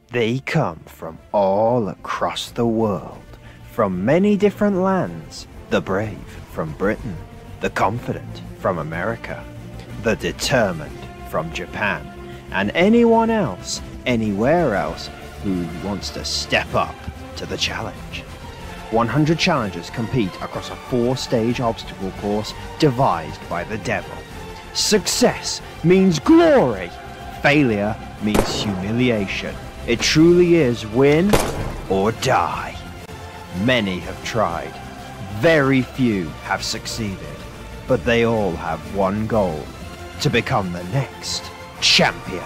They come from all across the world, from many different lands. The brave from Britain, the confident from America, the determined from Japan, and anyone else, anywhere else, who wants to step up to the challenge. 100 challengers compete across a 4-stage obstacle course devised by the devil. Success means glory. Failure means humiliation. It truly is win or die. Many have tried. Very few have succeeded. But they all have one goal: to become the next champion.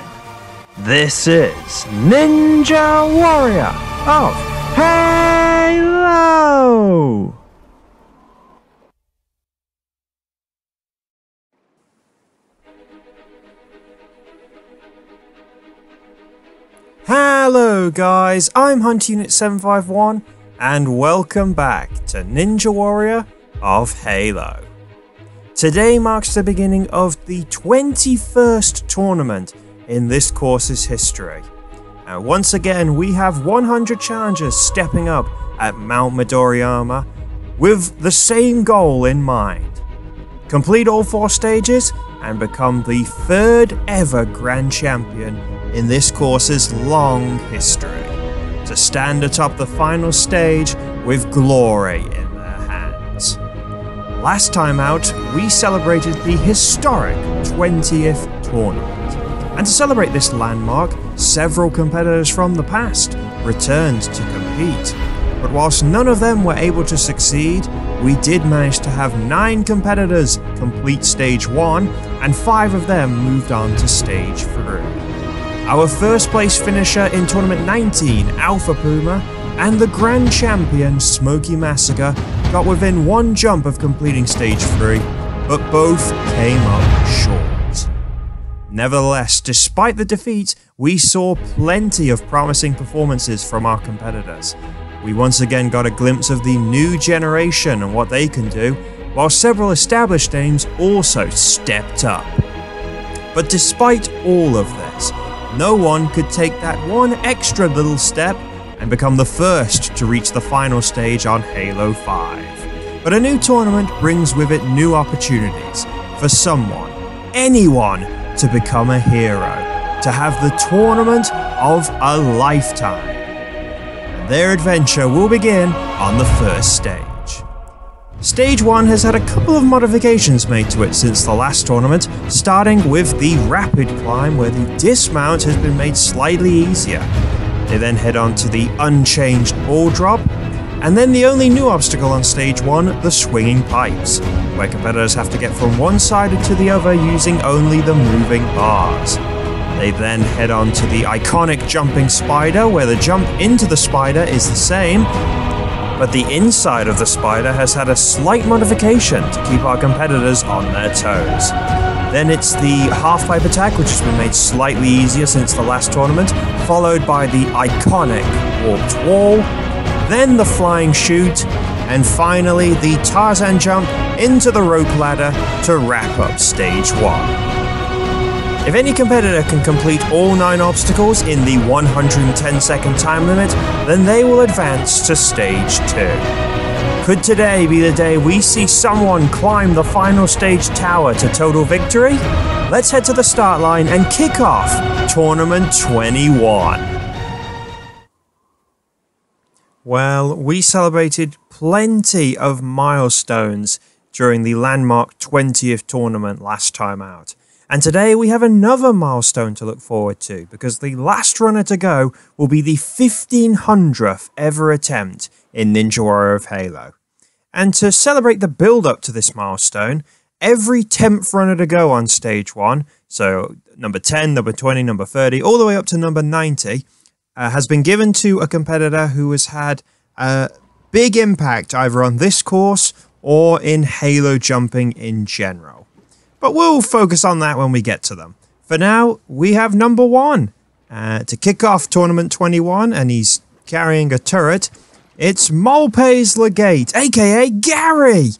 This is Ninja Warrior of Halo! Hello guys, I'm Hunt Unit 751 and welcome back to Ninja Warrior of Halo. Today marks the beginning of the 21st tournament in this course's history. And once again we have 100 challengers stepping up at Mount Midoriyama with the same goal in mind. Complete all 4 stages and become the 3rd ever Grand Champion in this course's long history, to stand atop the final stage with glory in their hands. Last time out, we celebrated the historic 20th tournament, and to celebrate this landmark, several competitors from the past returned to compete. But whilst none of them were able to succeed, we did manage to have 9 competitors complete stage 1, and 5 of them moved on to stage 3. Our first place finisher in Tournament 19, Alpha Puma, and the Grand Champion, Smoky Massacre, got within 1 jump of completing Stage 3, but both came up short. Nevertheless, despite the defeat, we saw plenty of promising performances from our competitors. We once again got a glimpse of the new generation and what they can do, while several established names also stepped up. But despite all of this, no one could take that one extra little step and become the first to reach the final stage on Halo 5. But a new tournament brings with it new opportunities for someone, anyone, to become a hero, to have the tournament of a lifetime. And their adventure will begin on the first stage. Stage 1 has had a couple of modifications made to it since the last tournament, starting with the rapid climb where the dismount has been made slightly easier. They then head on to the unchanged ball drop, and then the only new obstacle on stage 1, the swinging pipes, where competitors have to get from one side to the other using only the moving bars. They then head on to the iconic jumping spider, where the jump into the spider is the same, but the inside of the spider has had a slight modification to keep our competitors on their toes. Then it's the half-pipe attack, which has been made slightly easier since the last tournament, followed by the iconic warped wall, then the flying chute, and finally the Tarzan jump into the rope ladder to wrap up stage 1. If any competitor can complete all 9 obstacles in the 110-second time limit, then they will advance to stage 2. Could today be the day we see someone climb the final stage tower to total victory? Let's head to the start line and kick off Tournament 21. Well, we celebrated plenty of milestones during the landmark 20th tournament last time out. And today we have another milestone to look forward to, because the last runner to go will be the 1500th ever attempt in Ninja Warrior of Halo. And to celebrate the build-up to this milestone, every 10th runner to go on stage 1, so number 10, number 20, number 30, all the way up to number 90, has been given to a competitor who has had a big impact either on this course or in Halo jumping in general. But we'll focus on that when we get to them. For now, we have number 1. To kick off Tournament 21, and he's carrying a turret, it's Malpays Legate, aka Gary!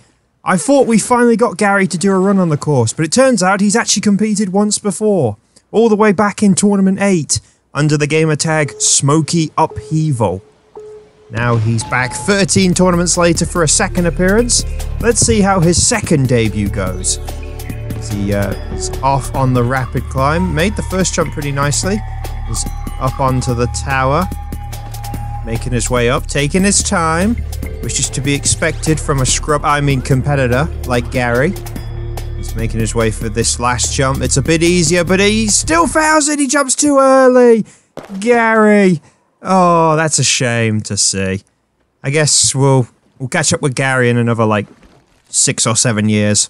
I thought we finally got Gary to do a run on the course, but it turns out he's actually competed once before, all the way back in Tournament 8, under the gamer tag Smoky Upheaval. Now he's back 13 tournaments later for a second appearance. Let's see how his second debut goes. He is off on the rapid climb, made the first jump pretty nicely. He's up onto the tower, making his way up, taking his time, which is to be expected from a competitor like Gary. He's making his way for this last jump. It's a bit easier, but he still fails it. He jumps too early. Gary. Oh, that's a shame to see. I guess we'll catch up with Gary in another, like, 6 or 7 years.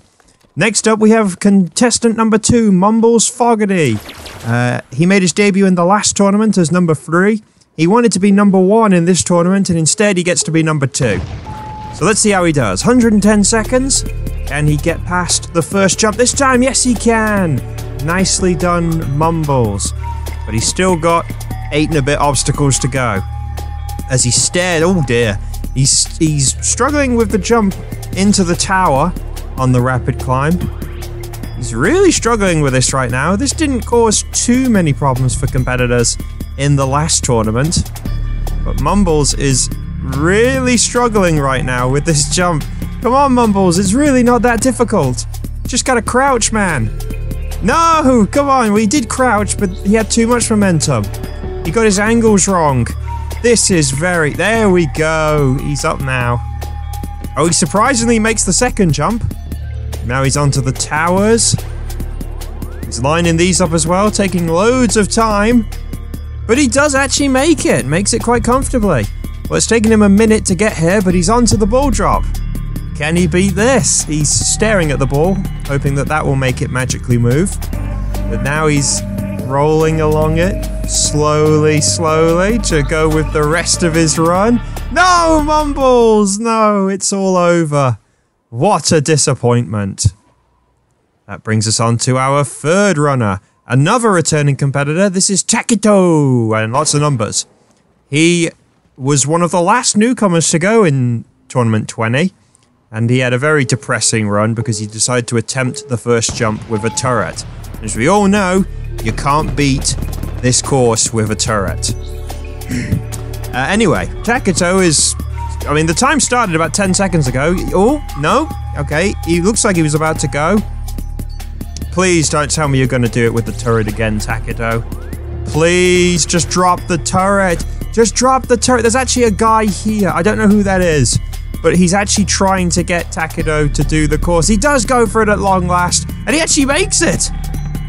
Next up, we have contestant number 2, Mumbles Fogarty. He made his debut in the last tournament as number 3. He wanted to be number 1 in this tournament, and instead he gets to be number 2. So let's see how he does. 110 seconds. Can he get past the first jump this time? Yes, he can. Nicely done, Mumbles. But he's still got 8 and a bit obstacles to go. As he stared, oh dear. He's struggling with the jump into the tower on the rapid climb. He's really struggling with this right now. This didn't cause too many problems for competitors in the last tournament. But Mumbles is really struggling right now with this jump. Come on, Mumbles, it's really not that difficult. Just gotta crouch, man. No, come on, well, he did crouch, but he had too much momentum. He got his angles wrong. This is very... There we go. He's up now. Oh, he surprisingly makes the second jump. Now he's onto the towers. He's lining these up as well, taking loads of time. But he does actually make it. Makes it quite comfortably. Well, it's taken him a minute to get here, but he's onto the ball drop. Can he beat this? He's staring at the ball, hoping that that will make it magically move. But now he's rolling along it, slowly to go with the rest of his run. No, Mumbles! No, it's all over. What a disappointment. That brings us on to our third runner. Another returning competitor. This is Takito, and lots of numbers. He was one of the last newcomers to go in Tournament 20. And he had a very depressing run because he decided to attempt the first jump with a turret. As we all know, you can't beat this course with a turret. Anyway, Takito is... I mean, the time started about 10 seconds ago. Oh, no. Okay, he looks like he was about to go. Please don't tell me you're going to do it with the turret again, Takito. Please, just drop the turret. Just drop the turret. There's actually a guy here. I don't know who that is. But he's actually trying to get Takito to do the course. He does go for it at long last, and he actually makes it!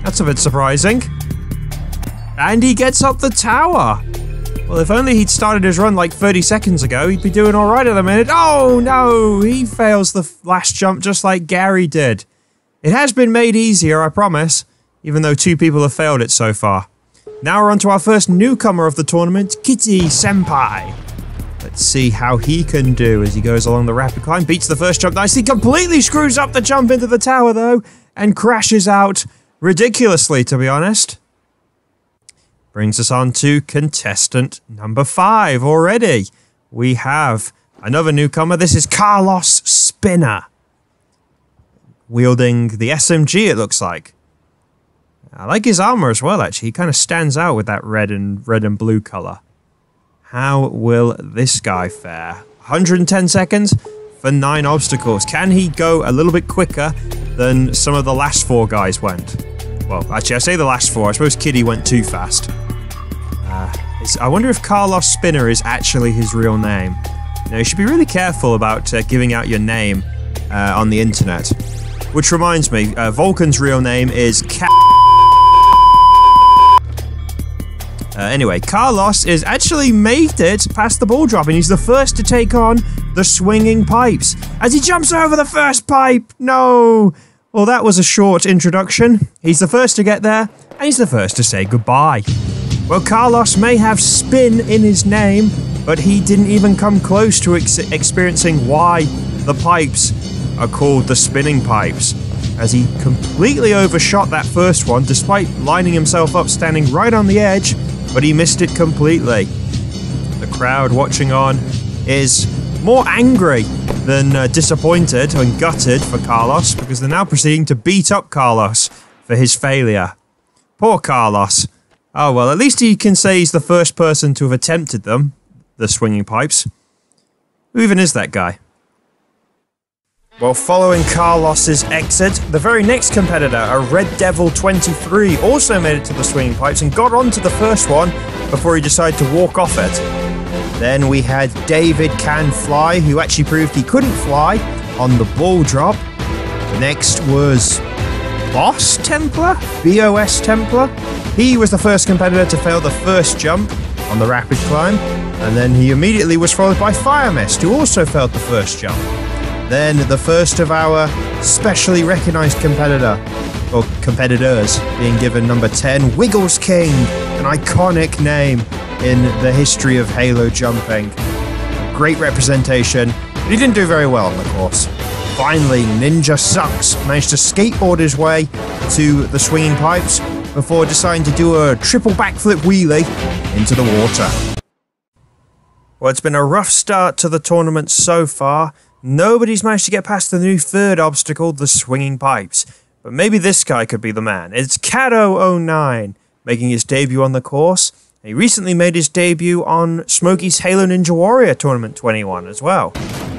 That's a bit surprising. And he gets up the tower! Well, if only he'd started his run like 30 seconds ago, he'd be doing alright at the minute. Oh no! He fails the last jump just like Gary did. It has been made easier, I promise, even though 2 people have failed it so far. Now we're on to our first newcomer of the tournament, Kitty Senpai. Let's see how he can do as he goes along the rapid climb. Beats the first jump nicely. Completely screws up the jump into the tower, though. And crashes out ridiculously, to be honest. Brings us on to contestant number 5 already. We have another newcomer. This is Carlos Spinner. Wielding the SMG, it looks like. I like his armor as well, actually. He kind of stands out with that red and blue color. How will this guy fare? 110 seconds for 9 obstacles. Can he go a little bit quicker than some of the last 4 guys went? Well, actually, I say the last 4. I suppose Kitty went too fast. I wonder if Carlos Spinner is actually his real name. Now, you should be really careful about giving out your name on the internet. Which reminds me, Vulcan's real name is anyway, Carlos is actually made it past the ball drop, and he's the first to take on the swinging pipes. As he jumps over the first pipe! No! Well, that was a short introduction. He's the first to get there, and he's the first to say goodbye. Well, Carlos may have spin in his name, but he didn't even come close to experiencing why the pipes are called the spinning pipes, as he completely overshot that first one despite lining himself up standing right on the edge, but he missed it completely. The crowd watching on is more angry than disappointed and gutted for Carlos, because they're now proceeding to beat up Carlos for his failure. Poor Carlos. Oh, well, at least he can say he's the first person to have attempted them, the swinging pipes. Who even is that guy? Well, following Carlos's exit, the very next competitor, a Red Devil 23, also made it to the swinging pipes and got onto the first one before he decided to walk off it. Then we had David Can Fly, who actually proved he couldn't fly on the ball drop. Next was Boss Templar? BOS Templar? He was the first competitor to fail the first jump on the rapid climb, and then he immediately was followed by Fire Mist, who also failed the first jump. Then the first of our specially recognised competitor, or competitors, being given number 10, Wiggles King, an iconic name in the history of Halo jumping. A great representation, but he didn't do very well on the course. Finally, Ninja Sucks managed to skateboard his way to the swinging pipes before deciding to do a triple backflip wheelie into the water. Well, it's been a rough start to the tournament so far. Nobody's managed to get past the new third obstacle, the swinging pipes. But maybe this guy could be the man. It's Cato09 making his debut on the course. He recently made his debut on Smokey's Halo Ninja Warrior Tournament 21 as well.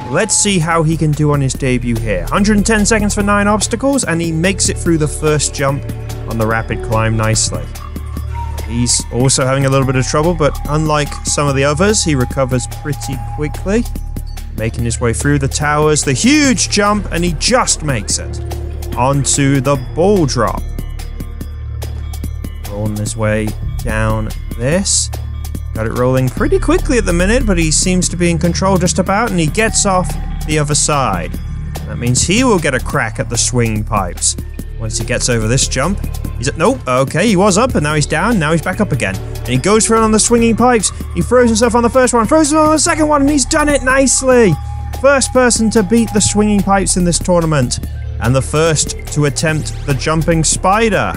Let's see how he can do on his debut here. 110 seconds for 9 obstacles, and he makes it through the first jump on the rapid climb nicely. He's also having a little bit of trouble, but unlike some of the others, he recovers pretty quickly. Making his way through the towers, the huge jump, and he just makes it onto the ball drop. Rolling his way down this. Got it rolling pretty quickly at the minute, but he seems to be in control just about, and he gets off the other side. That means he will get a crack at the swinging pipes. Once he gets over this jump, he's at, nope, okay, he was up, and now he's down, now he's back up again. And he goes for it on the swinging pipes. He throws himself on the first one, throws himself on the second one, and he's done it nicely. First person to beat the swinging pipes in this tournament, and the first to attempt the jumping spider.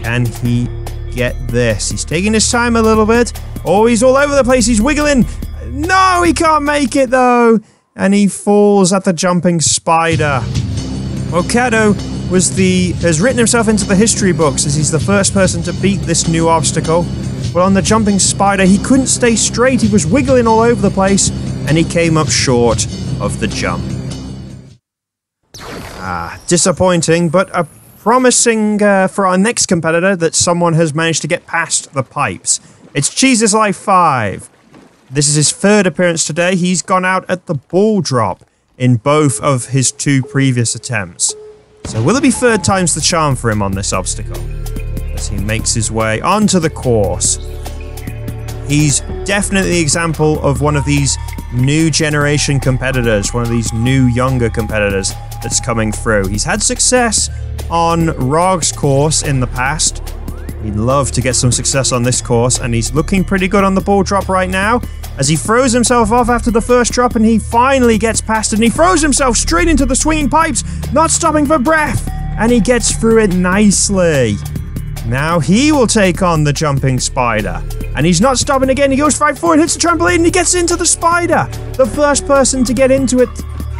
Can he get this? He's taking his time a little bit. Oh, he's all over the place, he's wiggling. No, he can't make it though. And he falls at the jumping spider. Well, Cato has written himself into the history books as he's the first person to beat this new obstacle. But on the jumping spider, he couldn't stay straight. He was wiggling all over the place, and he came up short of the jump. Disappointing, but a promising for our next competitor that someone has managed to get past the pipes. It's Jesus Life 5. This is his third appearance today. He's gone out at the ball drop in both of his 2 previous attempts. So will it be third time's the charm for him on this obstacle? As he makes his way onto the course. He's definitely the example of one of these new generation competitors, one of these new younger competitors that's coming through. He's had success on Rog's course in the past. He'd love to get some success on this course, and he's looking pretty good on the ball drop right now as he throws himself off after the first drop, and he finally gets past it, and he throws himself straight into the swinging pipes, not stopping for breath, and he gets through it nicely. Now he will take on the jumping spider, and he's not stopping again. He goes right forward, hits the trampoline, and he gets into the spider, the first person to get into it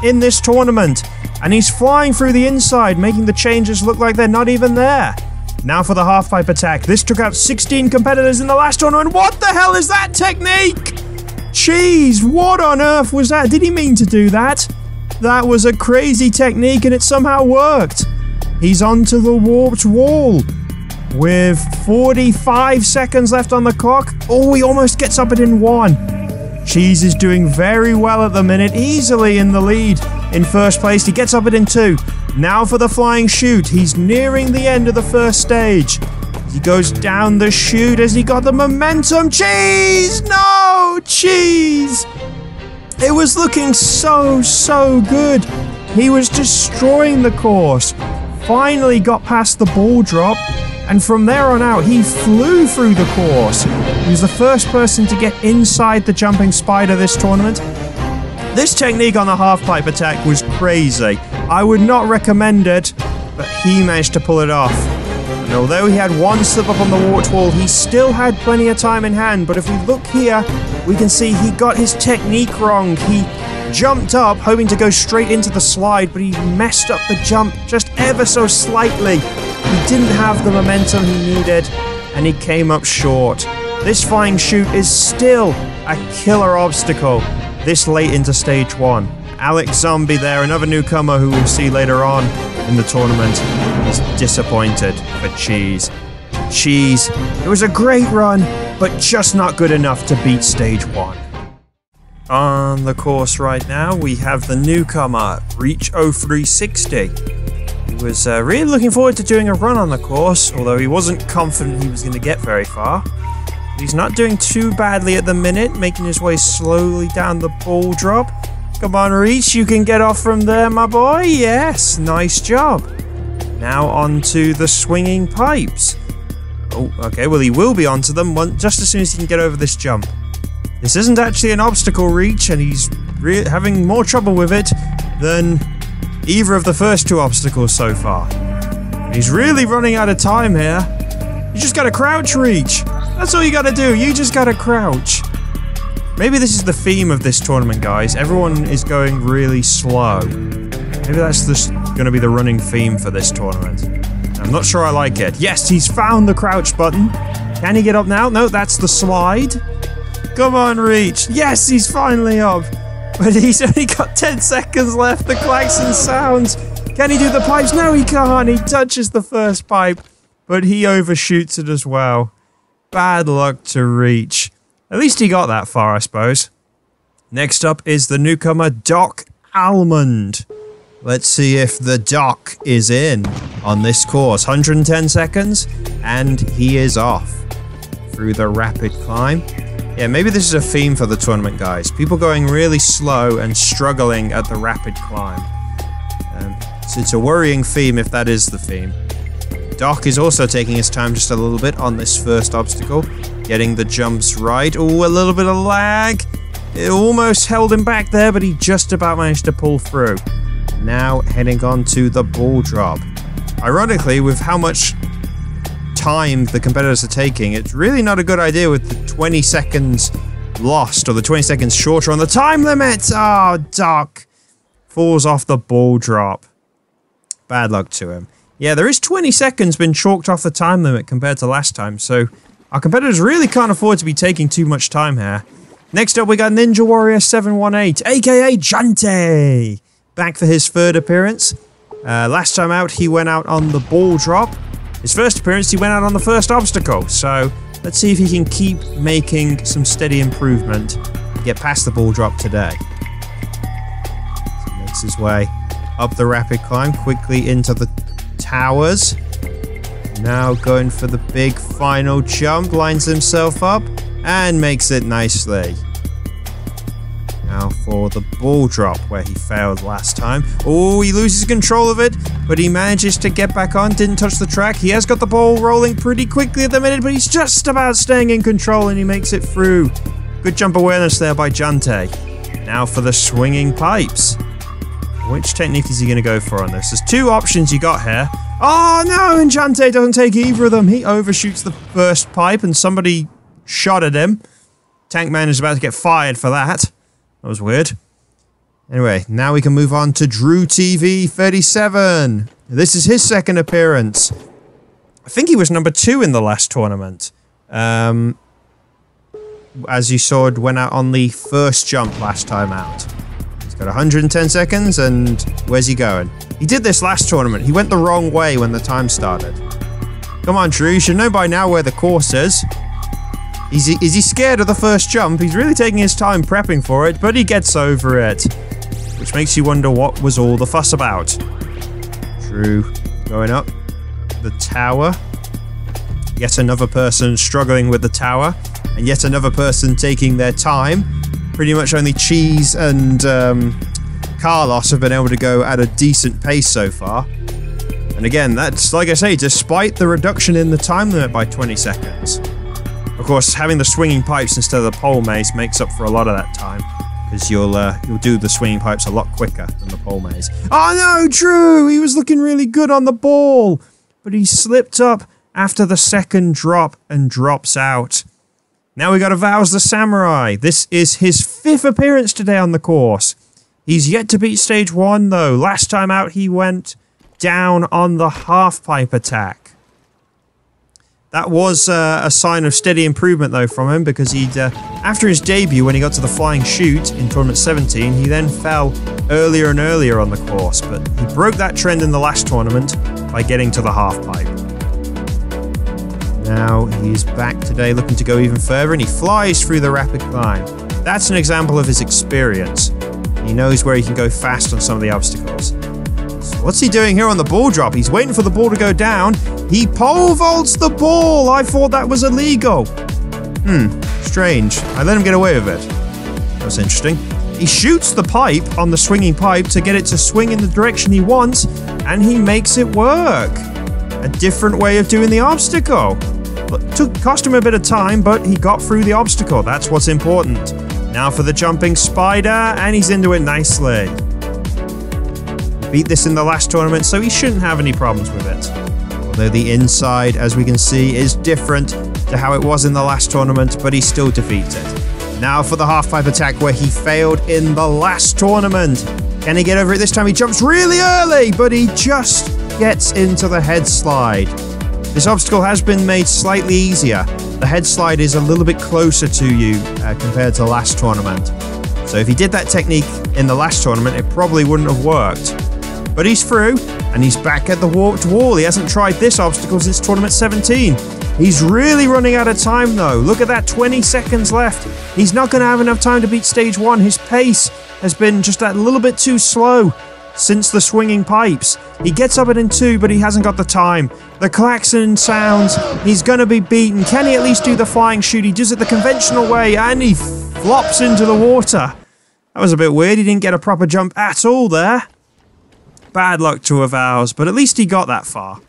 in this tournament, and he's flying through the inside, making the changes look like they're not even there. Now for the half-pipe attack. This took out 16 competitors in the last tournament. What the hell is that technique? Jeez, what on earth was that? Did he mean to do that? That was a crazy technique, and it somehow worked. He's onto the warped wall with 45 seconds left on the clock. Oh, he almost gets up it in 1. Cheese is doing very well at the minute, easily in the lead. In first place, he gets up it in 2. Now for the flying chute. He's nearing the end of the first stage. He goes down the chute as he got the momentum. Cheese! No! Cheese! It was looking so good. He was destroying the course. Finally got past the ball drop. And from there on out, he flew through the course. He was the first person to get inside the jumping spider this tournament. This technique on the half-pipe attack was crazy. I would not recommend it, but he managed to pull it off. And although he had 1 slip up on the warped wall, he still had plenty of time in hand. But if we look here, we can see he got his technique wrong. He jumped up, hoping to go straight into the slide, but he messed up the jump just ever so slightly. He didn't have the momentum he needed, and he came up short. This flying chute is still a killer obstacle this late into stage 1. Alex Zombie there, another newcomer who we'll see later on in the tournament, is disappointed for Cheese. Cheese, it was a great run, but just not good enough to beat stage 1. On the course right now, we have the newcomer, Reach 0360. He was really looking forward to doing a run on the course, although he wasn't confident he was going to get very far. He's not doing too badly at the minute, making his way slowly down the ball drop. Come on, Reach, you can get off from there, my boy. Yes, nice job. Now onto the swinging pipes. Oh, okay, well he will be onto them just as soon as he can get over this jump. This isn't actually an obstacle, Reach, and he's having more trouble with it than either of the first 2 obstacles so far. He's really running out of time here. You just gotta crouch, Reach. That's all you gotta do, you just gotta crouch. Maybe this is the theme of this tournament, guys. Everyone is going really slow. Maybe that's just gonna be the running theme for this tournament. I'm not sure I like it. Yes, he's found the crouch button. Can he get up now? No, that's the slide. Come on, Reach. Yes, he's finally up. But he's only got 10 seconds left. The klaxon sounds. Can he do the pipes? No, he can't. He touches the first pipe, but he overshoots it as well. Bad luck to Reach. At least he got that far, I suppose. Next up is the newcomer, Doc Almond. Let's see if the Doc is in on this course. 110 seconds, and he is off through the rapid climb. Yeah, maybe this is a theme for the tournament, guys. People going really slow and struggling at the rapid climb. So it's a worrying theme if that is the theme. Doc is also taking his time just a little bit on this first obstacle, getting the jumps right. Oh, a little bit of lag. It almost held him back there, but he just about managed to pull through. Now heading on to the ball drop. Ironically, with how much time the competitors are taking, it's really not a good idea with the 20 seconds lost, or the 20 seconds shorter on the time limit. Oh, Doc falls off the ball drop. Bad luck to him. Yeah, there is 20 seconds been chalked off the time limit compared to last time, so our competitors really can't afford to be taking too much time here. Next up, we got Ninja Warrior 718, aka Jante, back for his 3rd appearance. Last time out, he went out on the ball drop. His first appearance, he went out on the first obstacle, so let's see if he can keep making some steady improvement to get past the ball drop today. So he makes his way up the rapid climb, quickly into the towers. Now going for the big final jump, lines himself up and makes it nicely. Now for the ball drop where he failed last time. Oh, he loses control of it, but he manages to get back on, didn't touch the track. He has got the ball rolling pretty quickly at the minute, but he's just about staying in control and he makes it through. Good jump awareness there by Jante. Now for the swinging pipes. Which technique is he going to go for on this? There's 2 options you got here. Oh no, and Jante doesn't take either of them. He overshoots the first pipe and somebody shot at him. Tankman is about to get fired for that. That was weird. Anyway, now we can move on to Drew TV 37. This is his 2nd appearance. I think he was number 2 in the last tournament. As you saw, went out on the first jump last time out. Got 110 seconds, and where's he going? He did this last tournament. He went the wrong way when the time started. Come on, Drew. You should know by now where the course is. Is he scared of the first jump? He's really taking his time prepping for it, but he gets over it. Which makes you wonder what was all the fuss about. Drew going up the tower. Yet another person struggling with the tower. And yet another person taking their time. Pretty much only Cheese and Carlos have been able to go at a decent pace so far. And again, that's, like I say, despite the reduction in the time limit by 20 seconds. Of course, having the swinging pipes instead of the pole maze makes up for a lot of that time. Because you'll do the swinging pipes a lot quicker than the pole maze. Oh no, Drew! He was looking really good on the ball! But he slipped up after the 2nd drop and drops out. Now we got Vows the Samurai. This is his 5th appearance today on the course. He's yet to beat stage 1 though. Last time out he went down on the half pipe attack. That was a sign of steady improvement, though, from him, because he'd, after his debut, when he got to the flying chute in Tournament 17, he then fell earlier and earlier on the course, but he broke that trend in the last tournament by getting to the half-pipe. Now he's back today looking to go even further, and he flies through the rapid climb. That's an example of his experience. He knows where he can go fast on some of the obstacles. So what's he doing here on the ball drop? He's waiting for the ball to go down. He pole vaults the ball! I thought that was illegal. Strange. I let him get away with it. That was interesting. He shoots the pipe on the swinging pipe to get it to swing in the direction he wants, and he makes it work. A different way of doing the obstacle. Cost him a bit of time, but he got through the obstacle. That's what's important. Now for the jumping spider, and he's into it nicely. He beat this in the last tournament, so he shouldn't have any problems with it. Although the inside, as we can see, is different to how it was in the last tournament, but he still defeats it. Now for the half-pipe attack, where he failed in the last tournament. Can he get over it this time? He jumps really early, but he just gets into the head slide. This obstacle has been made slightly easier. The head slide is a little bit closer to you compared to last tournament. So if he did that technique in the last tournament, it probably wouldn't have worked. But he's through, and he's back at the warped wall. He hasn't tried this obstacle since Tournament 17. He's really running out of time, though. Look at that, 20 seconds left. He's not going to have enough time to beat Stage 1. His pace has been just a little bit too slow since the swinging pipes. He gets up in 2, but he hasn't got the time. The klaxon sounds. He's going to be beaten. Can he at least do the flying chute? He does it the conventional way, and he flops into the water. That was a bit weird. He didn't get a proper jump at all there. Bad luck to Avows, but at least he got that far.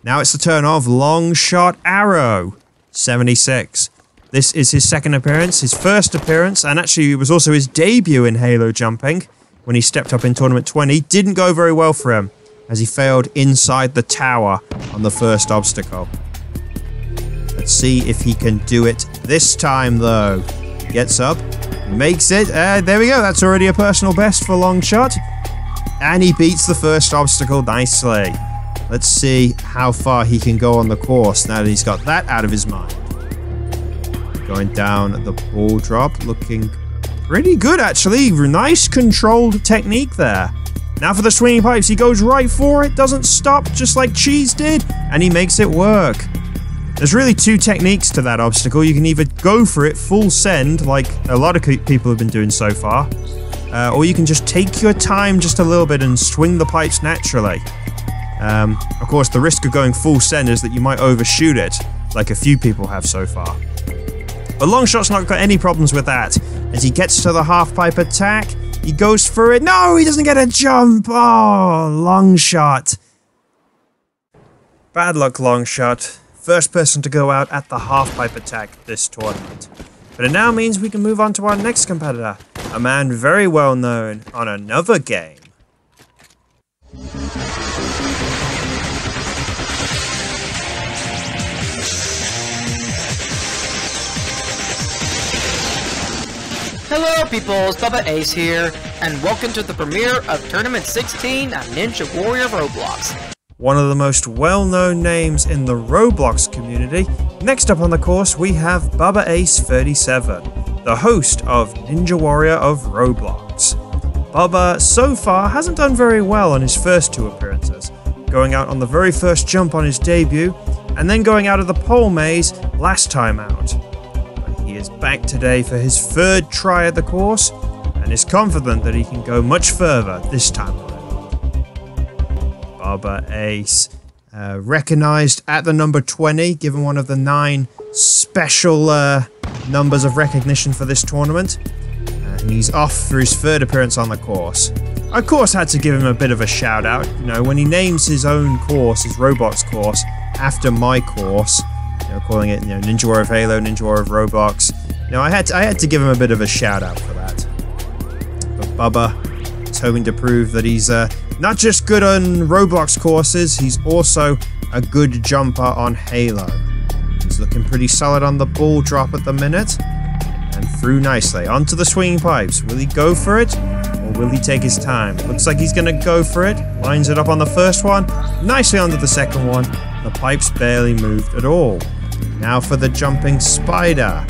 Now it's the turn of Long Shot Arrow, 76. This is his second appearance, his first appearance, and actually it was also his debut in Halo jumping when he stepped up in Tournament 20. Didn't go very well for him, as he failed inside the tower on the first obstacle. Let's see if he can do it this time, though. Gets up, makes it. There we go. That's already a personal best for Long Shot. And he beats the first obstacle nicely. Let's see how far he can go on the course now that he's got that out of his mind. Going down the ball drop, looking pretty good actually. Nice controlled technique there. Now for the swinging pipes, he goes right for it, doesn't stop, just like Cheese did, and he makes it work. There's really two techniques to that obstacle. You can either go for it full send, like a lot of people have been doing so far, or you can just take your time just a little bit and swing the pipes naturally. Of course, the risk of going full send is that you might overshoot it, like a few people have so far. But Longshot's not got any problems with that. As he gets to the half-pipe attack, he goes for it. No, he doesn't get a jump! Oh, Longshot. Bad luck, Longshot. First person to go out at the half-pipe attack this tournament. But it now means we can move on to our next competitor, a man very well known on another game. Hello peoples, Bubba Ace here, and welcome to the premiere of Tournament 16 of Ninja Warrior Roblox. One of the most well-known names in the Roblox community. Next up on the course we have Bubba Ace 37, the host of Ninja Warrior of Roblox. Bubba, so far, hasn't done very well on his first two appearances, going out on the very first jump on his debut, and then going out of the pole maze last time out. He is back today for his third try at the course, and is confident that he can go much further this time around. Bubba Ace, recognized at the number 20, given one of the 9 special numbers of recognition for this tournament. And he's off for his third appearance on the course. I, of course, had to give him a bit of a shout out. You know, when he names his own course, his Roblox course, after my course, calling it, Ninja Warrior of Halo, Ninja Warrior of Roblox. I had to give him a bit of a shout out for that. But Bubba is hoping to prove that he's not just good on Roblox courses, he's also a good jumper on Halo. He's looking pretty solid on the ball drop at the minute, and through nicely onto the swinging pipes. Will he go for it, or will he take his time? Looks like he's going to go for it. Lines it up on the first one, nicely onto the second one, The pipes barely moved at all. Now for the jumping spider.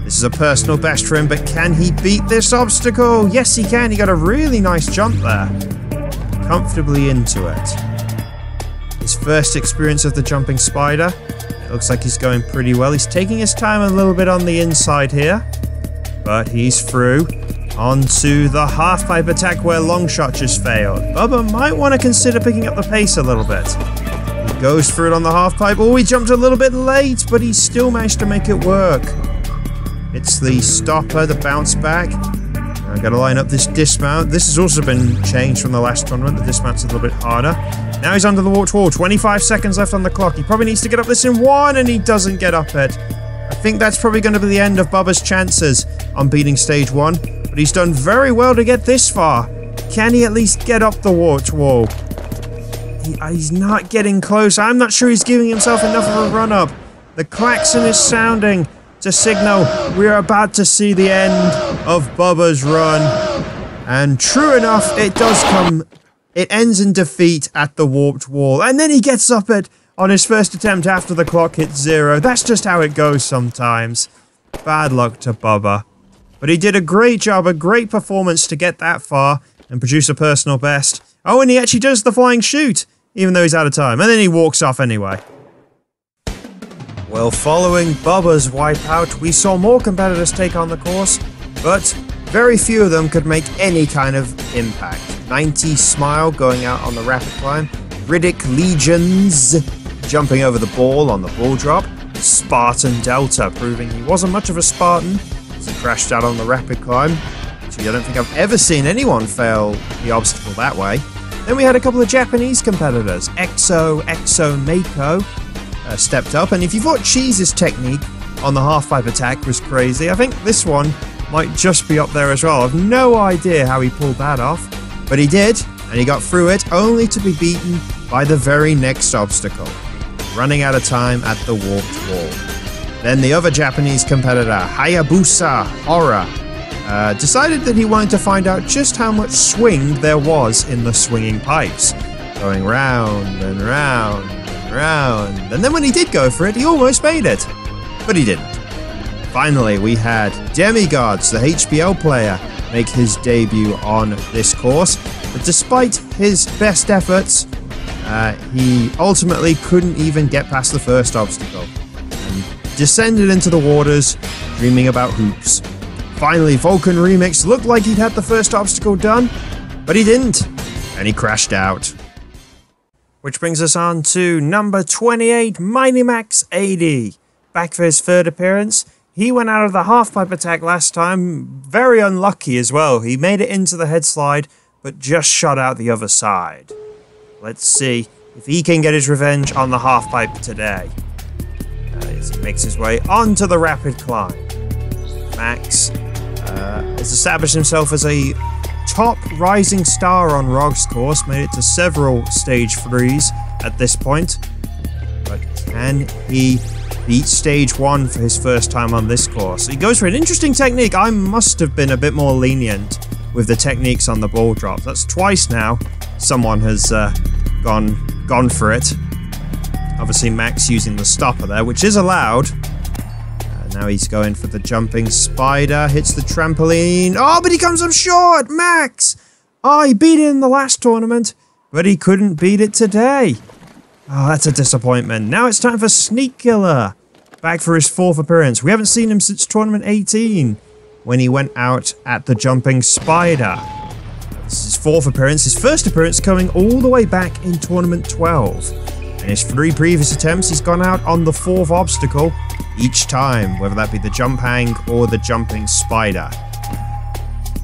This is a personal best for him, but can he beat this obstacle? Yes, he can. He got a really nice jump there. Comfortably into it. His first experience of the jumping spider. It looks like he's going pretty well. He's taking his time a little bit on the inside here, but he's through. Onto the half-pipe attack where Longshot just failed. Bubba might want to consider picking up the pace a little bit. He goes for it on the half-pipe. Oh, he jumped a little bit late, but he still managed to make it work. It's the stopper, the bounce back. Now I've got to line up this dismount. This has also been changed from the last tournament. The dismount's a little bit harder. Now he's under the warped wall. 25 seconds left on the clock. He probably needs to get up this in one, and he doesn't get up it. I think that's probably going to be the end of Bubba's chances on beating stage 1. But he's done very well to get this far. Can he at least get up the warped wall? He's not getting close. I'm not sure he's giving himself enough of a run-up. The klaxon is sounding to signal we're about to see the end of Bubba's run. And true enough, it does come. It ends in defeat at the warped wall. And then he gets up it on his first attempt after the clock hits 0. That's just how it goes sometimes. Bad luck to Bubba. But he did a great job, a great performance to get that far and produce a personal best. Oh, and he actually does the flying chute, even though he's out of time. And then he walks off anyway. Well, following Bubba's wipeout, we saw more competitors take on the course, but very few of them could make any kind of impact. 90 Smile going out on the rapid climb. Riddick Legions jumping over the ball on the ball drop. Spartan Delta proving he wasn't much of a Spartan. He crashed out on the rapid climb. Actually, I don't think I've ever seen anyone fail the obstacle that way. Then we had a couple of Japanese competitors. Exo Mako stepped up, and if you thought Cheese's technique on the half-pipe attack was crazy, I think this one might just be up there as well. I've no idea how he pulled that off, but he did, and he got through it, only to be beaten by the very next obstacle, running out of time at the warped wall. Then the other Japanese competitor, Hayabusa Horror, decided that he wanted to find out just how much swing there was in the swinging pipes. Going round and round and round. And then when he did go for it, he almost made it. But he didn't. Finally, we had Demigods, the HBL player, make his debut on this course. But despite his best efforts, he ultimately couldn't even get past the first obstacle. Descended into the waters, dreaming about hoops. Finally, Vulcan Remix looked like he'd had the first obstacle done, but he didn't, and he crashed out. Which brings us on to number 28, Mighty Max 80. Back for his third appearance. He went out of the half-pipe attack last time, very unlucky as well. He made it into the head slide, but just shot out the other side. Let's see if he can get his revenge on the half-pipe today. As he makes his way onto the rapid climb. Max has established himself as a top rising star on Rog's course, made it to several stage 3s at this point. But can he beat stage 1 for his first time on this course? He goes for an interesting technique. I must have been a bit more lenient with the techniques on the ball drop. That's twice now someone has gone for it. Obviously, Max using the stopper there, which is allowed. Now he's going for the jumping spider. Hits the trampoline. Oh, but he comes up short! Max! Oh, he beat it in the last tournament, but he couldn't beat it today. Oh, that's a disappointment. Now it's time for Sneak Killer. Back for his 4th appearance. We haven't seen him since tournament 18, when he went out at the jumping spider. This is his 4th appearance. His first appearance coming all the way back in tournament 12. In his 3 previous attempts, he's gone out on the 4th obstacle each time, whether that be the jump hang or the jumping spider.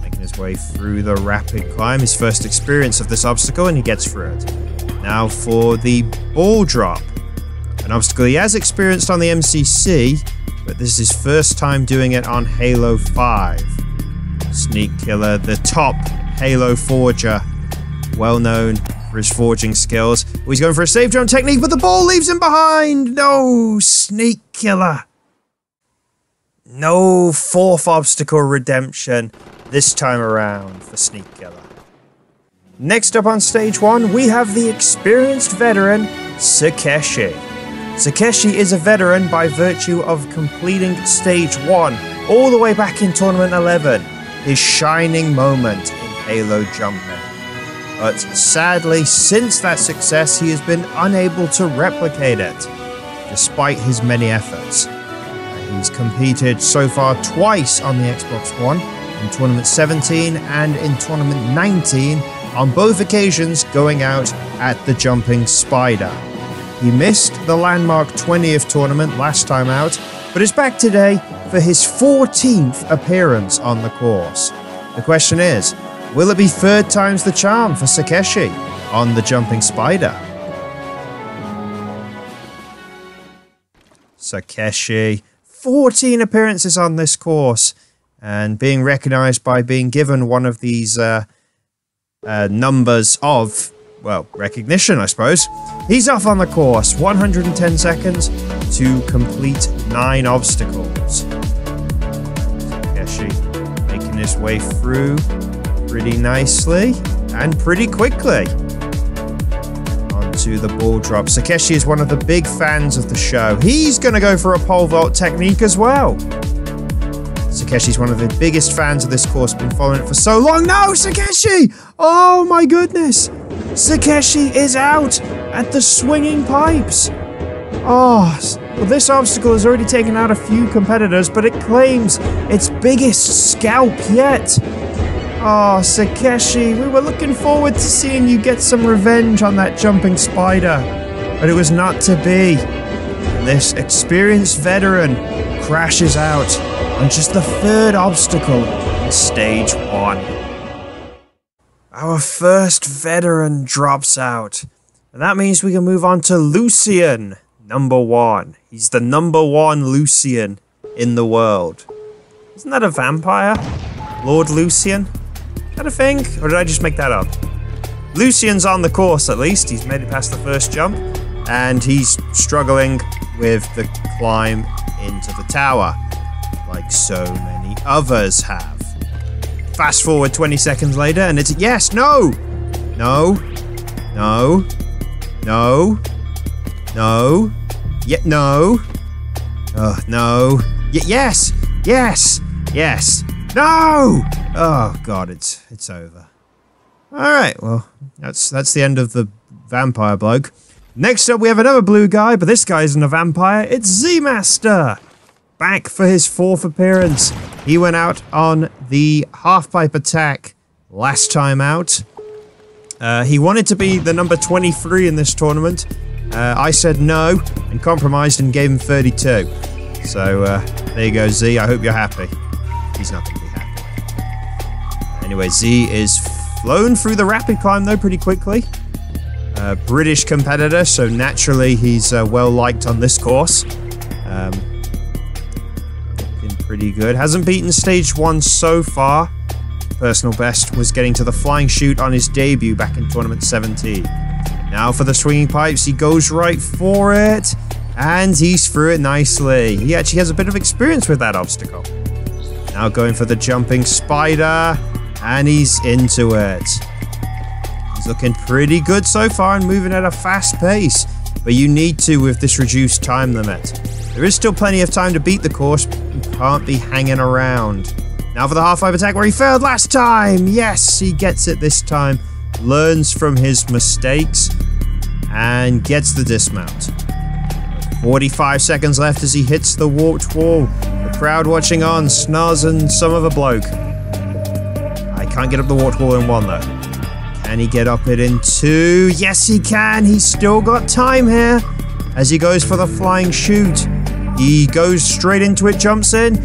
Making his way through the rapid climb, his first experience of this obstacle, and he gets through it. Now for the ball drop. An obstacle he has experienced on the MCC, but this is his first time doing it on Halo 5. Sneak Killer, the top Halo forger, well known for his forging skills. Oh, he's going for a safe jump technique, but the ball leaves him behind! No, Sneak Killer. No 4th obstacle redemption this time around for Sneak Killer. Next up on stage 1, we have the experienced veteran, Sakeshi. Sakeshi is a veteran by virtue of completing Stage 1 all the way back in Tournament 11, his shining moment in Halo jumping. But sadly, since that success, he has been unable to replicate it, despite his many efforts. He's competed so far twice on the Xbox One, in Tournament 17 and in Tournament 19, on both occasions going out at the Jumping Spider. He missed the landmark 20th tournament last time out, but is back today for his 14th appearance on the course. The question is, will it be third time's the charm for Sakeshi on the Jumping Spider? Sakeshi, 14 appearances on this course, and being recognized by being given one of these numbers of, well, recognition, I suppose. He's off on the course, 110 seconds to complete 9 obstacles. Sakeshi making his way through pretty nicely and pretty quickly. Onto the ball drop. Sakeshi is one of the big fans of the show. He's going to go for a pole vault technique as well. Sakeshi's one of the biggest fans of this course, been following it for so long. No, Sakeshi! Oh my goodness! Sakeshi is out at the swinging pipes. Oh, well, this obstacle has already taken out a few competitors, but it claims its biggest scalp yet. Oh, Sakeshi, we were looking forward to seeing you get some revenge on that Jumping Spider, but it was not to be. This experienced veteran crashes out on just the 3rd obstacle in Stage 1. Our first veteran drops out, and that means we can move on to Lucian, number 1. He's the number 1 Lucian in the world. Isn't that a vampire? Lord Lucian? Is that a thing? Or did I just make that up? Lucian's on the course at least. He's made it past the first jump, and he's struggling with the climb into the tower, like so many others have. Fast forward 20 seconds later, and it's yes, no, no, no, no, no, yet no, no, yes, yes, yes, no. Oh god, it's over. All right, well, that's the end of the vampire bloke. Next up, we have another blue guy, but this guy isn't a vampire. It's Z-Master. Back for his 4th appearance. He went out on the half-pipe attack last time out. He wanted to be the number 23 in this tournament. I said no and compromised and gave him 32. So there you go, Z. I hope you're happy. He's not going to be happy. Anyway, Z is flown through the rapid climb though pretty quickly. British competitor, so naturally he's well liked on this course. Pretty good. Hasn't beaten Stage 1 so far. Personal best was getting to the flying chute on his debut back in Tournament 17. Now for the swinging pipes, he goes right for it, and he's through it nicely. He actually has a bit of experience with that obstacle. Now going for the Jumping Spider, and he's into it. He's looking pretty good so far and moving at a fast pace, but you need to with this reduced time limit. There is still plenty of time to beat the course, but you can't be hanging around. Now for the half-pipe attack where he failed last time. Yes, he gets it this time. Learns from his mistakes and gets the dismount. 45 seconds left as he hits the warped wall. The crowd watching on, snozzing some of a bloke. I can't get up the warped wall in 1 though. Can he get up it in 2? Yes, he can. He's still got time here as he goes for the flying chute. He goes straight into it, jumps in,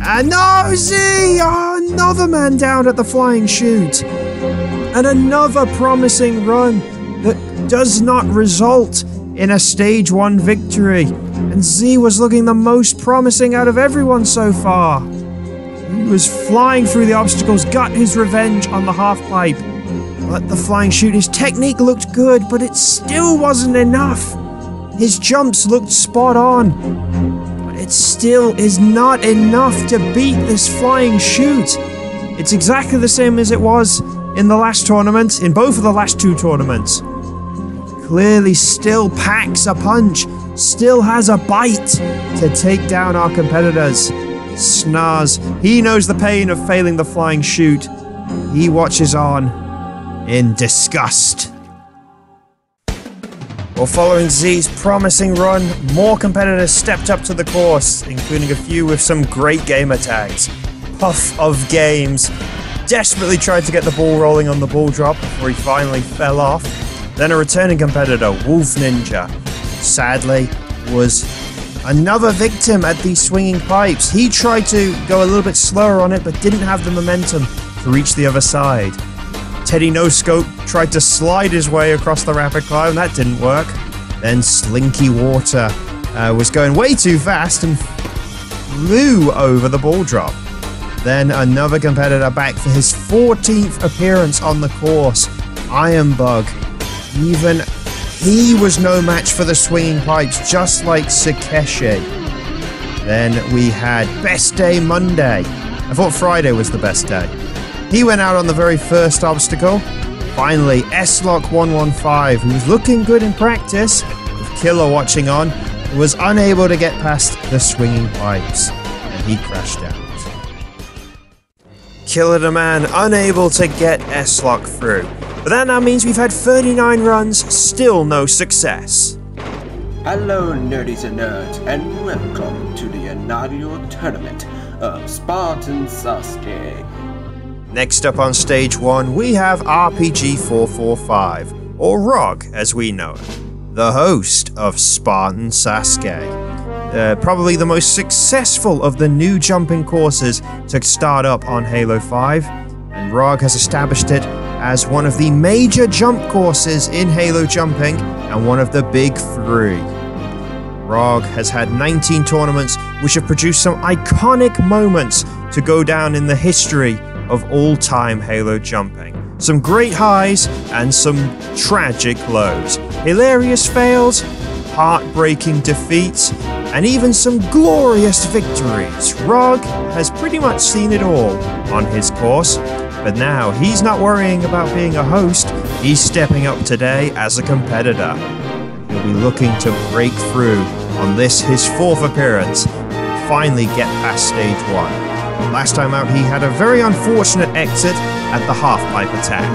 and no, Z! Oh, another man down at the flying chute. And another promising run that does not result in a Stage 1 victory. And Z was looking the most promising out of everyone so far. He was flying through the obstacles, got his revenge on the half-pipe. But the flying chute, his technique looked good, but it still wasn't enough. His jumps looked spot on. It still is not enough to beat this flying chute. It's exactly the same as it was in the last tournament, in both of the last 2 tournaments. clearly still packs a punch, still has a bite to take down our competitors. Snars, he knows the pain of failing the flying chute. He watches on in disgust. Well, following Z's promising run, more competitors stepped up to the course, including a few with some great gamer tags. Puff of Games desperately tried to get the ball rolling on the ball drop before he finally fell off. Then a returning competitor, Wolf Ninja, sadly was another victim at these swinging pipes. He tried to go a little bit slower on it, but didn't have the momentum to reach the other side. Teddy No Scope tried to slide his way across the rapid climb. That didn't work. Then Slinky Water was going way too fast and flew over the ball drop. Then another competitor back for his 14th appearance on the course, Ironbug. Even he was no match for the swinging pipes, just like Sakeshi. Then we had Best Day Monday. I thought Friday was the best day. He went out on the very first obstacle. Finally, S-Lock115, who was looking good in practice, with Killer watching on, was unable to get past the swinging pipes, and he crashed out. Killer the Man unable to get S-Lock through. But that now means we've had 39 runs, still no success. Hello nerdies and nerds, and welcome to the inaugural tournament of Spartan Sasuke. Next up on stage 1, we have RPG445, or ROG as we know him, the host of Spartan Sasuke. Probably the most successful of the new jumping courses to start up on Halo 5, and ROG has established it as one of the major jump courses in Halo jumping and one of the big 3. ROG has had 19 tournaments which have produced some iconic moments to go down in the history of all-time Halo jumping. Some great highs and some tragic lows. Hilarious fails, heartbreaking defeats, and even some glorious victories. ROG has pretty much seen it all on his course, but now he's not worrying about being a host, he's stepping up today as a competitor. He'll be looking to break through on this, his 4th appearance, and finally get past stage 1. Last time out he had a very unfortunate exit at the half-pipe attack.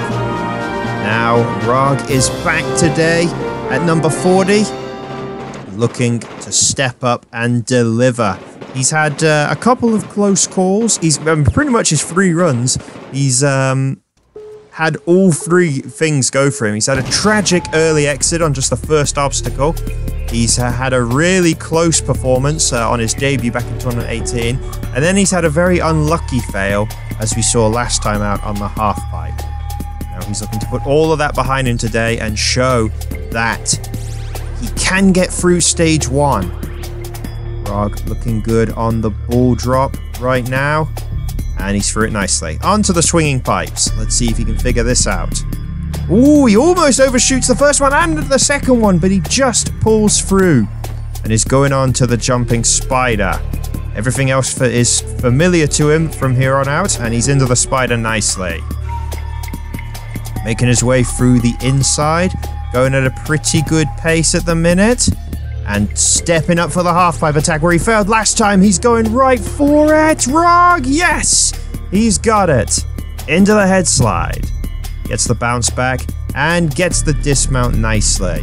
Now ROG is back today at number 40, looking to step up and deliver. He's had a couple of close calls. He's pretty much his 3 runs. He's had all 3 things go for him. He's had a tragic early exit on just the first obstacle. He's had a really close performance on his debut back in Tournament 18. And then he's had a very unlucky fail, as we saw last time out on the half-pipe. Now he's looking to put all of that behind him today and show that he can get through stage 1. ROG looking good on the ball drop right now. And he's through it nicely. Onto the swinging pipes. Let's see if he can figure this out. Ooh, he almost overshoots the first one and the second one, but he just pulls through and is going on to the jumping spider. Everything else is familiar to him from here on out, and he's into the spider nicely. Making his way through the inside, going at a pretty good pace at the minute, and stepping up for the half-pipe attack where he failed last time. He's going right for it. ROG, yes! He's got it. Into the head slide. Gets the bounce back and gets the dismount nicely.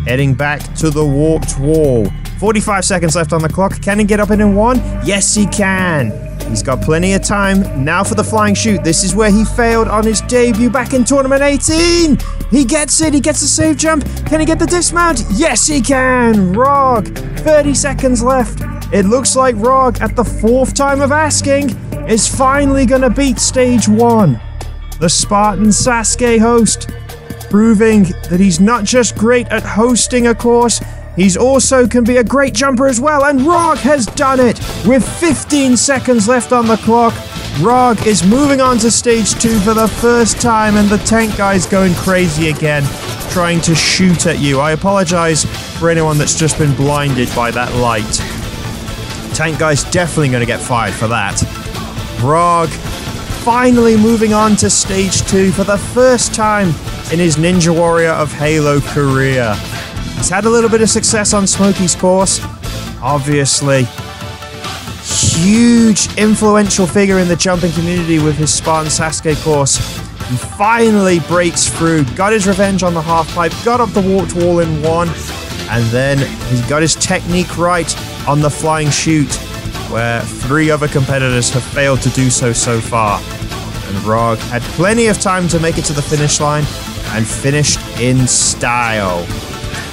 Heading back to the warped wall. 45 seconds left on the clock. Can he get up in 1? Yes, he can. He's got plenty of time. Now for the flying chute. This is where he failed on his debut back in Tournament 18. He gets it. He gets the safe jump. Can he get the dismount? Yes, he can. ROG. 30 seconds left. It looks like ROG, at the 4th time of asking, is finally going to beat stage 1. The Spartan Sasuke host, proving that he's not just great at hosting a course, he's also can be a great jumper as well, and ROG has done it! With 15 seconds left on the clock, ROG is moving on to stage 2 for the first time, and the tank guy's going crazy again, trying to shoot at you. I apologize for anyone that's just been blinded by that light. Tank guy's definitely going to get fired for that. ROG finally moving on to stage 2 for the first time in his Ninja Warrior of Halo career. He's had a little bit of success on Smokey's course. Obviously, huge influential figure in the jumping community with his Spartan Sasuke course. He finally breaks through, got his revenge on the half-pipe, got up the warped wall in one, and then he got his technique right on the flying chute, where 3 other competitors have failed to do so far. And Rog had plenty of time to make it to the finish line and finished in style.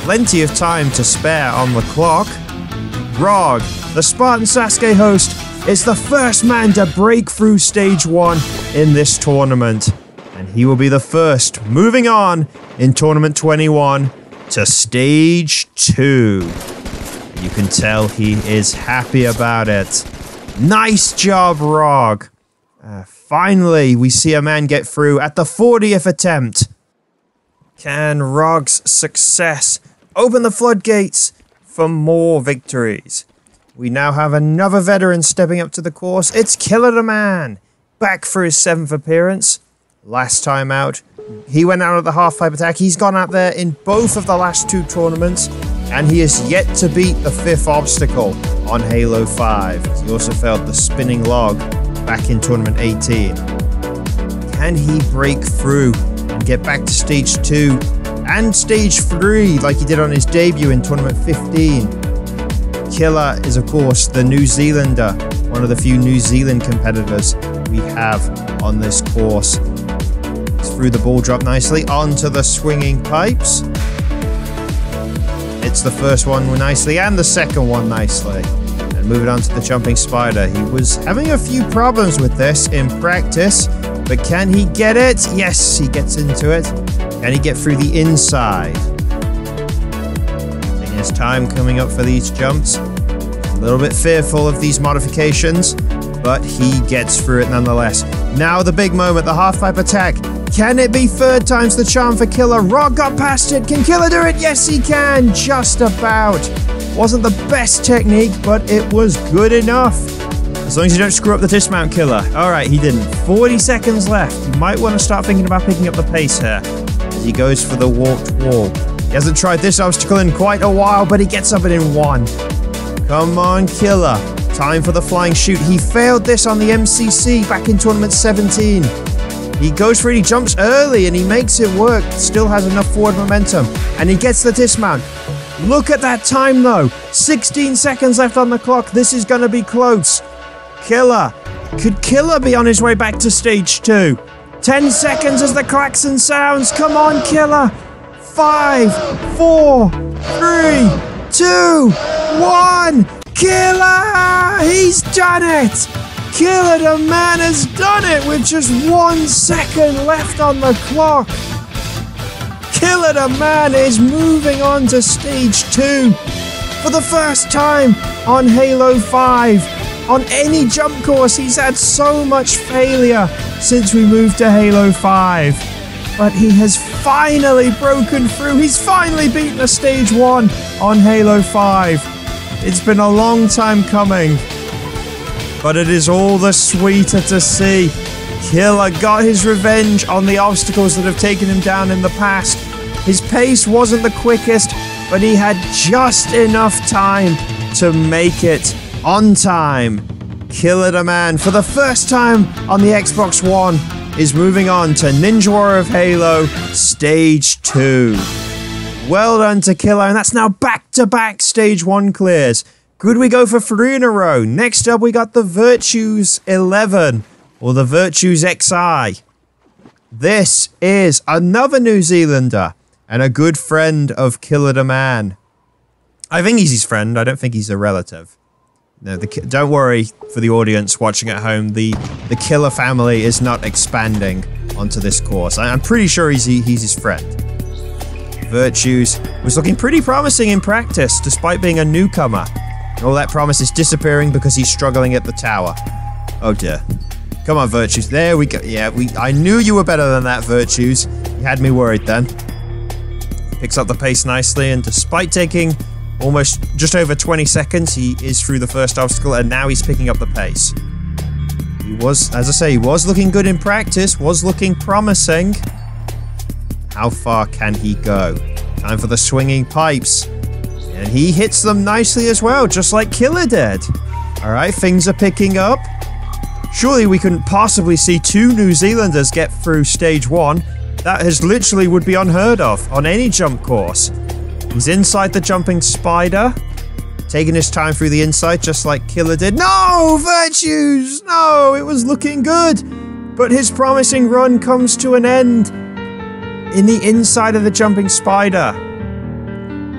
Plenty of time to spare on the clock. Rog, the Spartan Sasuke host, is the first man to break through stage 1 in this tournament. And he will be the first moving on in Tournament 21 to stage 2. You can tell he is happy about it. Nice job, Rog. Finally, we see a man get through at the 40th attempt. Can Rog's success open the floodgates for more victories? We now have another veteran stepping up to the course. It's Killer the Man, back for his 7th appearance. Last time out, he went out of the half-pipe attack. He's gone out there in both of the last 2 tournaments, and he is yet to beat the 5th obstacle on Halo 5. He also failed the spinning log back in Tournament 18. Can he break through and get back to Stage 2 and Stage 3 like he did on his debut in Tournament 15? Killer is, of course, the New Zealander, one of the few New Zealand competitors we have on this course. He's through the ball drop nicely onto the swinging pipes. Hits the first one nicely and the second one nicely. And moving on to the jumping spider. He was having a few problems with this in practice, but can he get it? Yes, he gets into it. Can he get through the inside? Taking his time coming up for these jumps. A little bit fearful of these modifications, but he gets through it nonetheless. Now the big moment, the half-pipe attack. Can it be 3rd time's the charm for Killer? Rog got past it. Can Killer do it? Yes, he can. Just about. Wasn't the best technique, but it was good enough. As long as you don't screw up the dismount, Killer. Alright, he didn't. 40 seconds left. You might want to start thinking about picking up the pace here as he goes for the warped wall. He hasn't tried this obstacle in quite a while, but he gets up it in 1. Come on, Killer. Time for the flying chute. He failed this on the MCC back in Tournament 17. He goes for it, he jumps early, and he makes it work. Still has enough forward momentum. And he gets the dismount. Look at that time, though. 16 seconds left on the clock. This is going to be close. Killer. Could Killer be on his way back to stage 2? 10 seconds as the klaxon sounds. Come on, Killer. 5, 4, 3, 2, 1. Killer! He's done it! Killer the Man has done it with just 1 second left on the clock. Killer the Man is moving on to stage 2 for the first time on Halo 5. On any jump course, he's had so much failure since we moved to Halo 5. But he has finally broken through. He's finally beaten a stage 1 on Halo 5. It's been a long time coming, but it is all the sweeter to see. Killer got his revenge on the obstacles that have taken him down in the past. His pace wasn't the quickest, but he had just enough time to make it on time. Killer the Man, for the first time on the Xbox One, is moving on to Ninja Warrior of Halo Stage 2. Well done to Killer, and that's now back-to-back Stage 1 clears. Could we go for 3 in a row? Next up, we got the Virtues 11, or the Virtues XI. This is another New Zealander, and a good friend of Killer the Man. I think he's his friend, I don't think he's a relative. No, don't worry for the audience watching at home, the Killer family is not expanding onto this course. I'm pretty sure he's his friend. Virtues was looking pretty promising in practice, despite being a newcomer. All that promise is disappearing because he's struggling at the tower. Oh dear. Come on, Virtues. There we go. Yeah, I knew you were better than that, Virtues. You had me worried then. Picks up the pace nicely, and despite taking almost just over 20 seconds, he is through the first obstacle, and now he's picking up the pace. He was, as I say, he was looking good in practice, was looking promising. How far can he go? Time for the swinging pipes. And he hits them nicely as well, just like Killer did. Alright, things are picking up. Surely we couldn't possibly see 2 New Zealanders get through stage 1. That literally would be unheard of on any jump course. He's inside the jumping spider, taking his time through the inside just like Killer did. No! Virtues! No! It was looking good! But his promising run comes to an end in the inside of the jumping spider.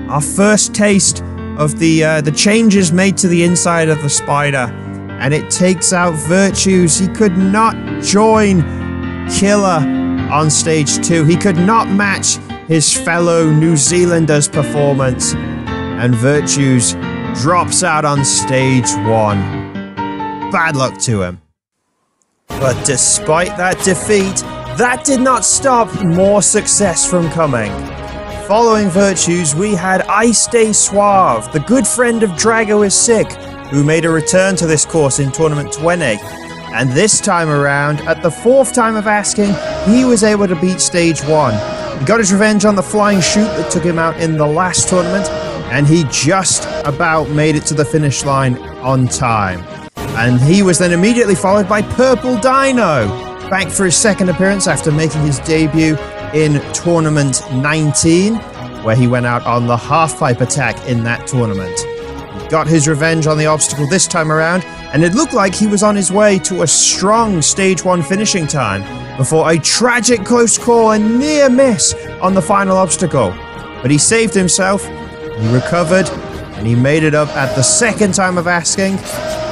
Our first taste of the changes made to the inside of the spider. And it takes out Virtues. He could not join Killer on stage 2. He could not match his fellow New Zealanders' performance. And Virtues drops out on stage 1. Bad luck to him. But despite that defeat, that did not stop more success from coming. Following Virtues, we had I Stay Suave, the good friend of Drago is Sick, who made a return to this course in Tournament 20. And this time around, at the 4th time of asking, he was able to beat stage 1. He got his revenge on the flying chute that took him out in the last tournament, and he just about made it to the finish line on time. And he was then immediately followed by Purple Dino, back for his 2nd appearance after making his debut in Tournament 19, where he went out on the half-pipe attack in that tournament. He got his revenge on the obstacle this time around, and it looked like he was on his way to a strong stage 1 finishing time before a tragic close call and near miss on the final obstacle. But he saved himself, he recovered, and he made it up at the 2nd time of asking.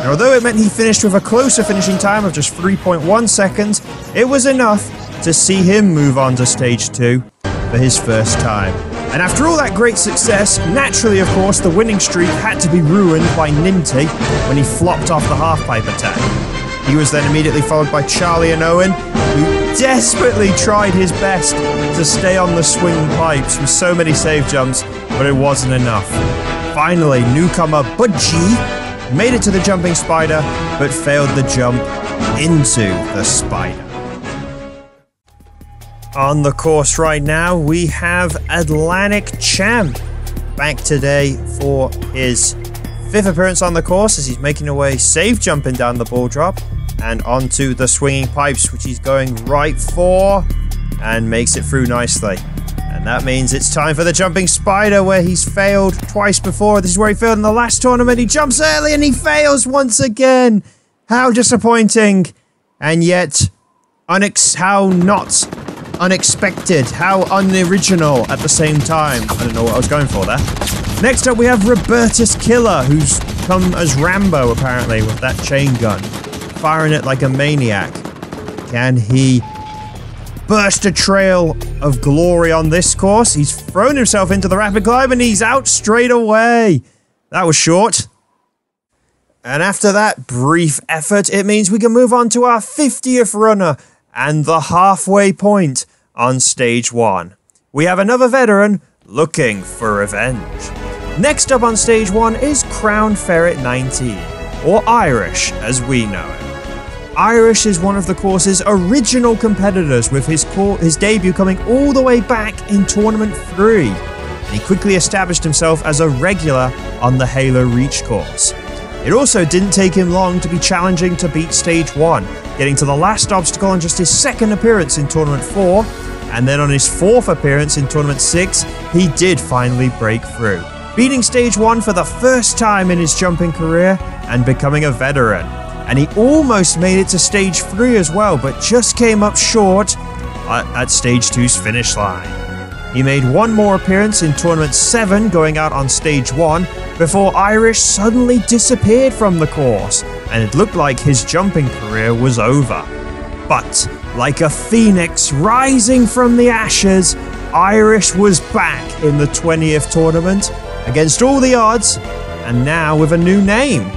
And although it meant he finished with a closer finishing time of just 3.1 seconds, it was enough to see him move on to stage 2 for his first time. And after all that great success, naturally of course the winning streak had to be ruined by Ninty when he flopped off the half-pipe attack. He was then immediately followed by Charlie and Owen, who desperately tried his best to stay on the swinging pipes with so many save jumps, but it wasn't enough. Finally, newcomer Budgie made it to the jumping spider, but failed the jump into the spider. On the course right now, we have Atlantic Champ back today for his 5th appearance on the course as he's making away safe jumping down the ball drop and onto the swinging pipes, which he's going right for and makes it through nicely. And that means it's time for the jumping spider, where he's failed twice before. This is where he failed in the last tournament. He jumps early and he fails once again. How disappointing. And yet, how not unexpected, how unoriginal at the same time. I don't know what I was going for there. Next up we have Robertus Killer, who's come as Rambo apparently with that chain gun, firing it like a maniac. Can he burst a trail of glory on this course? He's thrown himself into the rapid climb and he's out straight away. That was short. And after that brief effort, it means we can move on to our 50th runner and the halfway point on stage 1. We have another veteran looking for revenge. Next up on stage 1 is Crown Ferret 19, or Irish as we know him. Irish is one of the course's original competitors, with his debut coming all the way back in Tournament 3. And he quickly established himself as a regular on the Halo Reach course. It also didn't take him long to be challenging to beat stage 1, getting to the last obstacle on just his 2nd appearance in Tournament 4, and then on his 4th appearance in Tournament 6, he did finally break through, beating stage 1 for the first time in his jumping career and becoming a veteran. And he almost made it to stage 3 as well, but just came up short at stage 2's finish line. He made one more appearance in Tournament 7, going out on stage 1, before Irish suddenly disappeared from the course, and it looked like his jumping career was over. But, like a phoenix rising from the ashes, Irish was back in the 20th tournament, against all the odds, and now with a new name.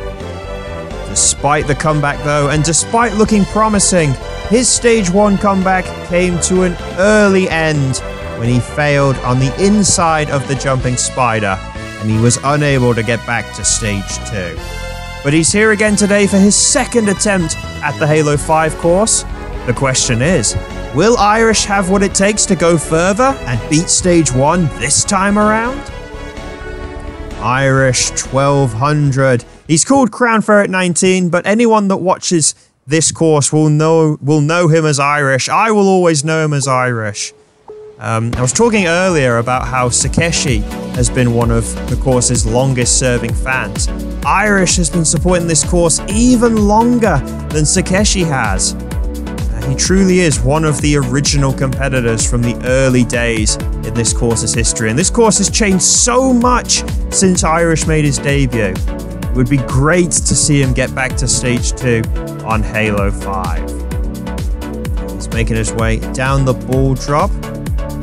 Despite the comeback though, and despite looking promising, his stage 1 comeback came to an early end when he failed on the inside of the jumping spider, and he was unable to get back to stage 2. But he's here again today for his 2nd attempt at the Halo 5 course, The question is, will Irish have what it takes to go further and beat stage 1 this time around? Irish 1200. He's called Crown Ferret 19, but anyone that watches this course will know him as Irish. I will always know him as Irish. I was talking earlier about how Sakeshi has been one of the course's longest serving fans. Irish has been supporting this course even longer than Sakeshi has. He truly is one of the original competitors from the early days in this course's history, and this course has changed so much since Irish made his debut. It would be great to see him get back to stage 2 on Halo 5. He's making his way down the ball drop,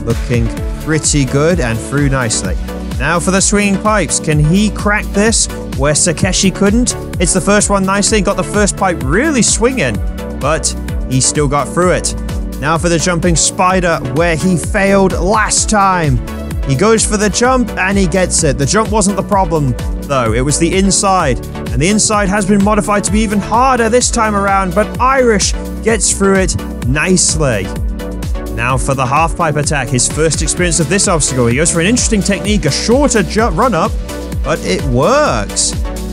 looking pretty good and through nicely. Now for the swinging pipes. Can he crack this where Sakeshi couldn't? It's the first one nicely, got the first pipe really swinging, but he still got through it. Now for the jumping spider, where he failed last time. He goes for the jump and he gets it. The jump wasn't the problem though, it was the inside. And the inside has been modified to be even harder this time around, but Irish gets through it nicely. Now for the half pipe attack, his first experience of this obstacle. He goes for an interesting technique, a shorter run up, but it works.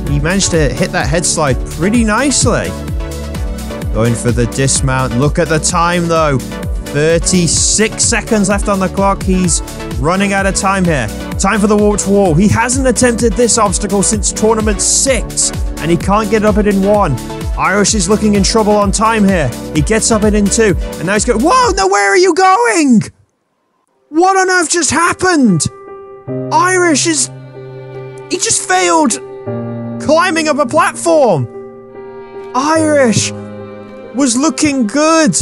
He managed to hit that head slide pretty nicely. Going for the dismount. Look at the time though. 36 seconds left on the clock. He's running out of time here. Time for the walk to wall. He hasn't attempted this obstacle since tournament 6, and he can't get up it in 1. Irish is looking in trouble on time here. He gets up it in 2, and now he's going, whoa, no, where are you going? What on earth just happened? Irish is... he just failed climbing up a platform. Irish was looking good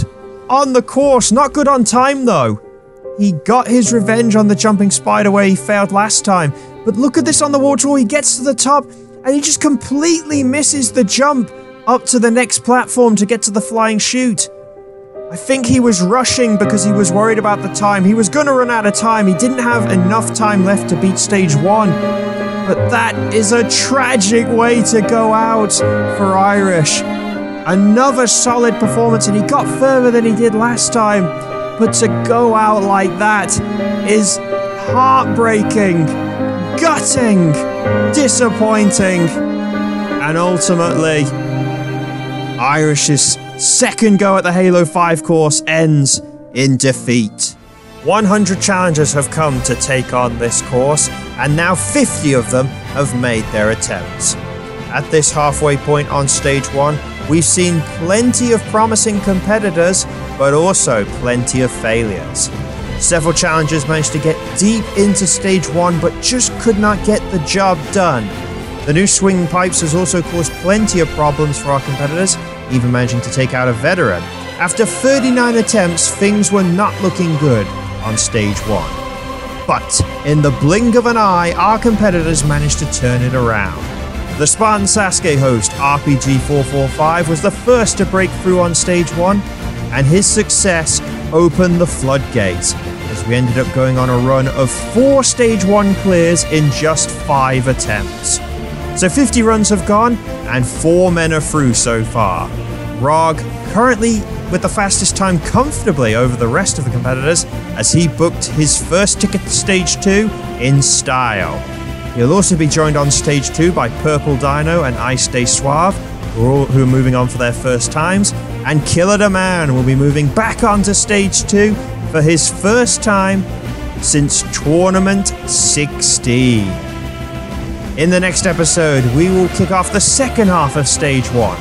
on the course. Not good on time, though. He got his revenge on the jumping spider where he failed last time. But look at this on the waterfall. He gets to the top, and he just completely misses the jump up to the next platform to get to the flying chute. I think he was rushing because he was worried about the time. He was going to run out of time. He didn't have enough time left to beat stage 1. But that is a tragic way to go out for Irish. Another solid performance, and he got further than he did last time. But to go out like that is heartbreaking, gutting, disappointing, and ultimately, Irish's second go at the Halo 5 course ends in defeat. 100 challengers have come to take on this course, and now 50 of them have made their attempts. At this halfway point on stage 1, we've seen plenty of promising competitors, but also plenty of failures. Several challengers managed to get deep into stage 1, but just could not get the job done. The new swinging pipes has also caused plenty of problems for our competitors, even managing to take out a veteran. After 39 attempts, things were not looking good on stage 1. But in the blink of an eye, our competitors managed to turn it around. The Spartan Sasuke host, RPG445, was the first to break through on stage 1, and his success opened the floodgates, as we ended up going on a run of 4 stage 1 clears in just 5 attempts. So 50 runs have gone, and 4 men are through so far. Rog, currently with the fastest time comfortably over the rest of the competitors, as he booked his first ticket to stage 2 in style. He'll also be joined on stage 2 by Purple Dino and Ice Day Suave, who are moving on for their first times, and Killer the Man will be moving back onto stage 2 for his first time since Tournament 16. In the next episode, we will kick off the second half of stage 1,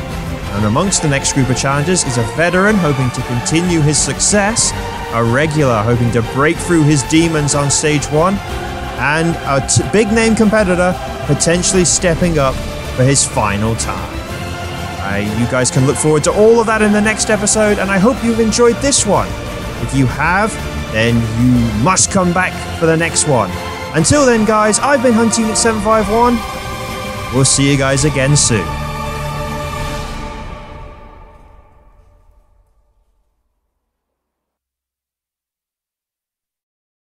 and amongst the next group of challengers is a veteran hoping to continue his success, a regular hoping to break through his demons on stage 1, and a big name competitor potentially stepping up for his final time. You guys can look forward to all of that in the next episode, and I hope you've enjoyed this one. If you have, then you must come back for the next one. Until then, guys, I've been Hunt Unit 751. We'll see you guys again soon.